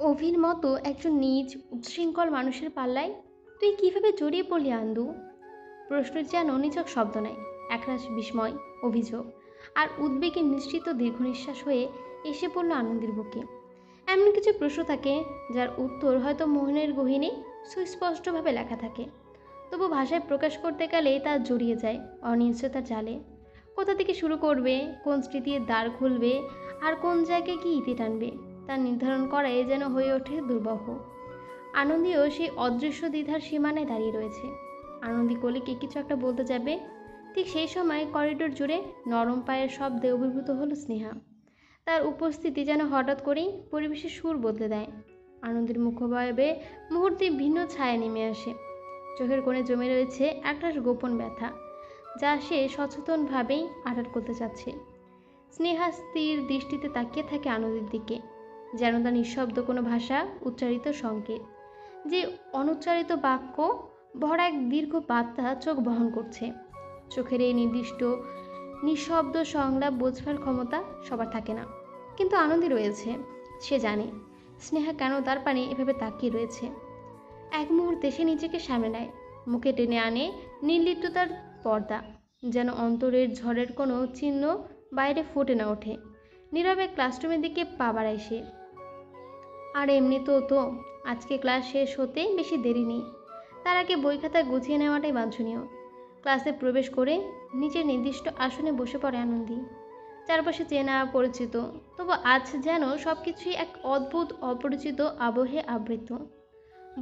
অভির মতো একজন নিজ উচ্ছৃঙ্খল মানুষের পাল্লায় তুই কিভাবে জড়িয়ে পড়লি আন্দু? প্রশ্নের যেন নিছক শব্দ নয়, একরাশ বিস্ময়, অভিযোগ আর উদ্বেগে মিশ্রিত দীর্ঘ নিঃশ্বাস হয়ে এসে পড়ল আনন্দের বুকে। এমন কিছু প্রশ্ন থাকে যার উত্তর হয়তো মোহনের গহীনে সুস্পষ্টভাবে লেখা থাকে, তবু ভাষায় প্রকাশ করতে গেলে তা জড়িয়ে যায় অনিশ্চয়তার জালে। কোথা থেকে শুরু করবে, কোন স্মৃতির দ্বার খুলবে, আর কোন জায়গায় কি ইতি টানবে, তা নির্ধারণ করাই যেন হয়ে ওঠে দুর্বহ। আনন্দীও সেই অদৃশ্য দ্বিধার সীমানায় দাঁড়িয়ে রয়েছে। আনন্দী কলিকে কিছু একটা বলতে যাবে, ঠিক সেই সময় করিডোর জুড়ে নরম পায়ের শব্দে অভিভূত হলো স্নেহা। তার উপস্থিতি যেন হঠাৎ করেই পরিবেশের সুর বদলে দেয়। আনন্দের মুখভাবে মুহূর্তে ভিন্ন ছায়া নেমে আসে। চোখের কোণে জমে রয়েছে একটা গোপন ব্যথা, যা সে সচেতনভাবেই আড়াল করতে চাচ্ছে। স্নেহা স্থির দৃষ্টিতে তাকিয়ে থাকে আনন্দের দিকে, যেন তার নিঃশব্দ কোনো ভাষা উচ্চারিত সংকেত, যে অনুচ্চারিত বাক্য ভরা এক দীর্ঘ বার্তা চোখ বহন করছে। চোখের এই নির্দিষ্ট নিঃশব্দ সংলাপ বোঝবার ক্ষমতা সবার থাকে না, কিন্তু আনন্দী রয়েছে। সে জানে স্নেহা কেন তার পানে এভাবে তাকিয়ে রয়েছে। এক মুহূর্তে সে নিজেকে সামনে নেয়, মুখে টেনে আনে নির্লিপ্ততার পর্দা, যেন অন্তরের ঝড়ের কোনো চিহ্ন বাইরে ফুটে না ওঠে। নীরবে ক্লাসরুমের দিকে পা বাড়ায় সে। আর এমনিতেও তো আজকে ক্লাস শেষ হতে বেশি দেরি নেই, তার আগে বই খাতা গুছিয়ে নেওয়াটাই বাঞ্ছনীয়। ক্লাসে প্রবেশ করে নিচের নির্দিষ্ট আসনে বসে পড়ে আনন্দী। চারপাশে চেনা পরিচিত, তবু আজ যেন সব কিছুই এক অদ্ভুত অপরিচিত আবহে আবৃত।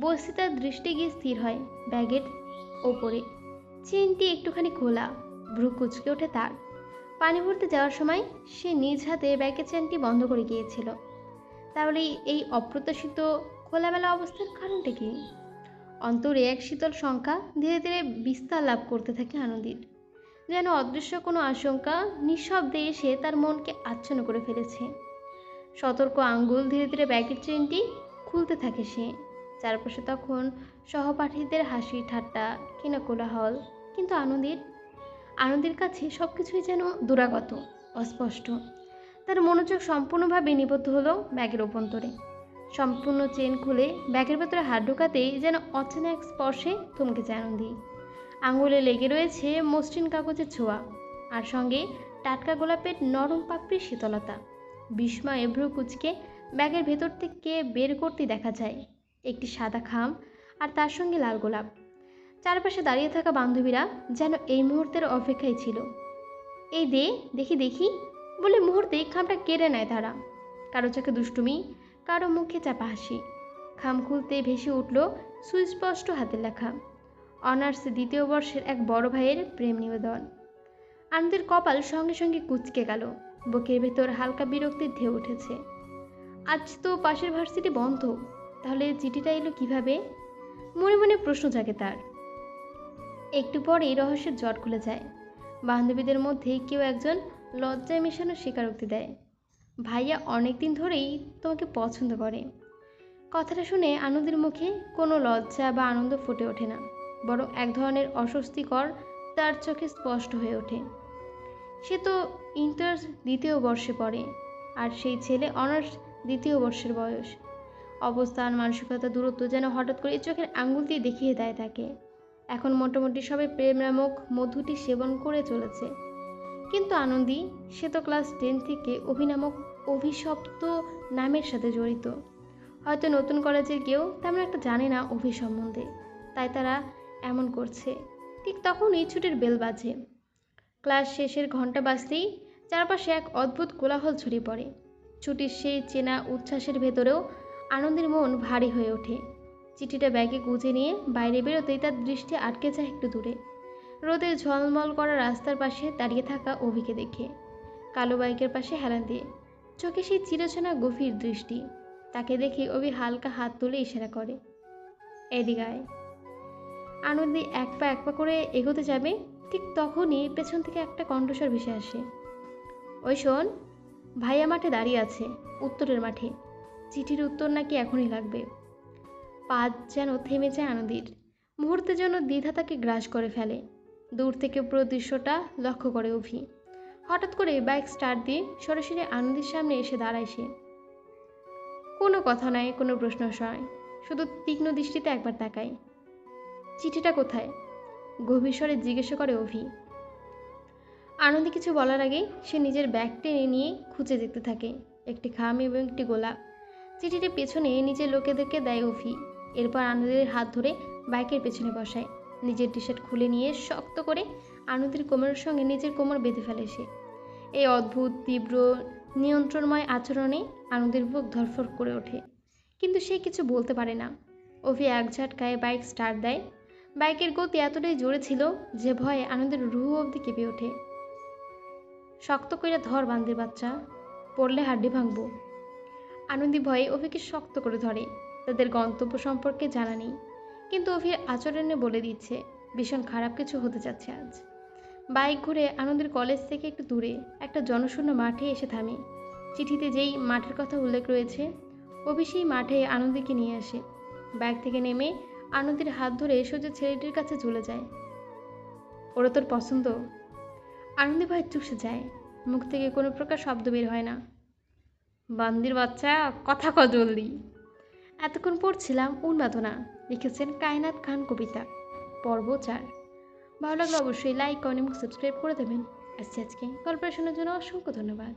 বসতে তার দৃষ্টি গিয়ে স্থির হয় ব্যাগের ওপরে। চেনটি একটুখানি খোলা, ভ্রু কুচকে ওঠে তার। পানি ভরতে যাওয়ার সময় সে নিজ হাতে ব্যাগের চেনটি বন্ধ করে গিয়েছিল। তাহলে এই অপ্রত্যাশিত খোলামেলা অবস্থার কারণটা কি? অন্তরে এক শীতল শঙ্কা ধীরে ধীরে বিস্তার লাভ করতে থাকে আনন্দীর, যেন অদৃশ্য কোনো আশঙ্কা নিঃশব্দে এসে তার মনকে আচ্ছন্ন করে ফেলেছে। সতর্ক আঙ্গুল ধীরে ধীরে ব্যাগের চেনটি খুলতে থাকে সে। চারপাশে তখন সহপাঠীদের হাসি ঠাট্টা, কিনা কোলাহল, কিন্তু আনন্দের কাছে সব কিছুই যেন দুরাগত, অস্পষ্ট। তার মনোযোগ সম্পূর্ণভাবে নিবদ্ধ হলো ব্যাগের অভ্যন্তরে। সম্পূর্ণ চেন খুলে ব্যাগের ভেতরে হাত ঢোকাতেই যেন অচেনা এক স্পর্শে থমকে যায় আনন্দী। আঙুলে লেগে রয়েছে মসৃণ কাগজের ছোঁয়া, আর সঙ্গে টাটকা গোলাপের নরম পাপড়ির শীতলতা। বিস্ময়ে ভ্রু কুচকে ব্যাগের ভেতর থেকে বের করতে দেখা যায় একটি সাদা খাম, আর তার সঙ্গে লাল গোলাপ। চারপাশে দাঁড়িয়ে থাকা বান্ধবীরা যেন এই মুহূর্তের অপেক্ষায় ছিল। এই দে, দেখি দেখি বলে মুহূর্তেই খামটা কেড়ে নেয় তারা। কারো চোখে দুষ্টুমি, কারো মুখে চাপা হাসি। খাম খুলতে ভেসে উঠল সুস্পষ্ট হাতের লেখা, অনার্স দ্বিতীয় বর্ষের এক বড় ভাইয়ের প্রেম নিবেদন। আনন্দের কপাল সঙ্গে সঙ্গে কুঁচকে গেল, বুকের ভেতর হালকা বিরক্তির ঢেউ উঠেছে। আজ তো পাশের ভার্সিটি বন্ধ, তাহলে চিঠিটা এলো কিভাবে? মনে মনে প্রশ্ন জাগে তার। একটু পরেই রহস্যের জট খুলে যায়। বান্ধবীদের মধ্যে কেউ একজন লজ্জায় মেশানো স্বীকারোক্তি দেয়, ভাইয়া অনেকদিন ধরেই তোমাকে পছন্দ করে। কথাটা শুনে আনন্দের মুখে কোনো লজ্জা বা আনন্দ ফুটে ওঠে না, বরং এক ধরনের অস্বস্তিকর তার চোখে স্পষ্ট হয়ে ওঠে। সে তো ইন্টার দ্বিতীয় বর্ষে পড়ে, আর সেই ছেলে অনার্স দ্বিতীয় বর্ষের বয়স। অবস্থান, মানসিকতা, দূরত্ব যেন হঠাৎ করে চোখের আঙুল দিয়ে দেখিয়ে দেয় তাকে। এখন মোটামুটি সবাই প্রেম নামক মধুটি সেবন করে চলেছে, কিন্তু আনন্দী, সে তো ক্লাস 10 থেকে অভিনামক অভিশপ্ত নামের সাথে জড়িত। হয়তো নতুন কলেজের কেউ তেমন একটা জানে না অভি সম্বন্ধে, তাই তারা এমন করছে। ঠিক তখনই ছুটির বেল বাজে। ক্লাস শেষের ঘন্টা বাজতেই চারপাশে এক অদ্ভুত কোলাহল ছড়িয়ে পড়ে। ছুটির সেই চেনা উচ্ছ্বাসের ভেতরেও আনন্দের মন ভারী হয়ে ওঠে। চিঠিটা ব্যাগে গুজে নিয়ে বাইরে বেরোতেই তার দৃষ্টি আটকে যায় একটু দূরে, রোদে ঝলমল করা রাস্তার পাশে দাঁড়িয়ে থাকা অভিকে দেখে। কালো বাইকের পাশে হেলান দিয়ে, চোখে সেই চিরচেনা গভীর দৃষ্টি। তাকে দেখে অভি হালকা হাত তুলে ইশারা করে, এদিকে আয়। আনন্দী এক পা করে এগোতে যাবে, ঠিক তখনই পেছন থেকে একটা কণ্ঠস্বর ভেসে আসে, ওই শোন, ভাইয়া মাঠে দাঁড়িয়ে আছে, উত্তরের মাঠে। চিঠির উত্তর নাকি এখনই লাগবে। পা যেন থেমে যায় আনন্দীর। মুহূর্তের জন্য দ্বিধা তাকে গ্রাস করে ফেলে। দূর থেকে পুরো দৃশ্যটা লক্ষ্য করে অভি। হঠাৎ করে বাইক স্টার্ট দিয়ে সরাসরি আনন্দীর সামনে এসে দাঁড়ায় সে। কোনো কথা নয়, কোনো প্রশ্ন নয়, শুধু তীক্ষ্ণ দৃষ্টিতে একবার তাকায়। চিঠিটা কোথায়? গভীর স্বরে জিজ্ঞাসা করে অভি। আনন্দে কিছু বলার আগেই সে নিজের ব্যাগ টেনে নিয়ে খুঁজে দেখতে থাকে। একটি খাম এবং একটি গোলাপ। চিঠিটি পেছনে নিজের লোকেদেরকে দেয় অভি। এরপর আনন্দের হাত ধরে বাইকের পেছনে বসায়। নিজের টি শার্ট খুলে নিয়ে শক্ত করে আনন্দের কোমরের সঙ্গে নিজের কোমর বেঁধে ফেলে সে। এই অদ্ভুত তীব্র নিয়ন্ত্রণময় আচরণে আনন্দের বুক ধরফর করে ওঠে, কিন্তু সে কিছু বলতে পারে না। অভি এক ঝটকায় বাইক স্টার্ট দেয়। বাইকের গতি এতটাই জোরে ছিল যে ভয়ে আনন্দের রুহ অবধি কেঁপে ওঠে। শক্ত করে ধর বান্দির বাচ্চা, পড়লে হাড্ডি ভাঙবো। আনন্দী ভয়ে অভিকে শক্ত করে ধরে। তাদের গন্তব্য সম্পর্কে জানা নেই, কিন্তু অভির আচরণে বলে দিচ্ছে ভীষণ খারাপ কিছু হতে যাচ্ছে আজ। বাইক ঘুরে আনন্দের কলেজ থেকে একটু দূরে একটা জনশূন্য মাঠে এসে থামে। চিঠিতে যেই মাঠের কথা উল্লেখ রয়েছে, অভি সেই মাঠে আনন্দীকে নিয়ে আসে। বাইক থেকে নেমে আনন্দের হাত ধরে সোজা ছেলেটির কাছে চলে যায়। ওরা তোর পছন্দ? আনন্দী ভয় চুপসে যায়, মুখ থেকে কোনো প্রকার শব্দ বের হয় না। বান্দির বাচ্চা, কথা ক জলদি। এতক্ষণ পড়ছিলাম উন্মাদনা, লিখেছেন কায়নাত খান কবিতা, পর্ব 4। ভালো লাগলে অবশ্যই লাইক, কমেন্ট এবং সাবস্ক্রাইব করে দেবেন। আজকে গল্পটা শোনার জন্য অসংখ্য ধন্যবাদ।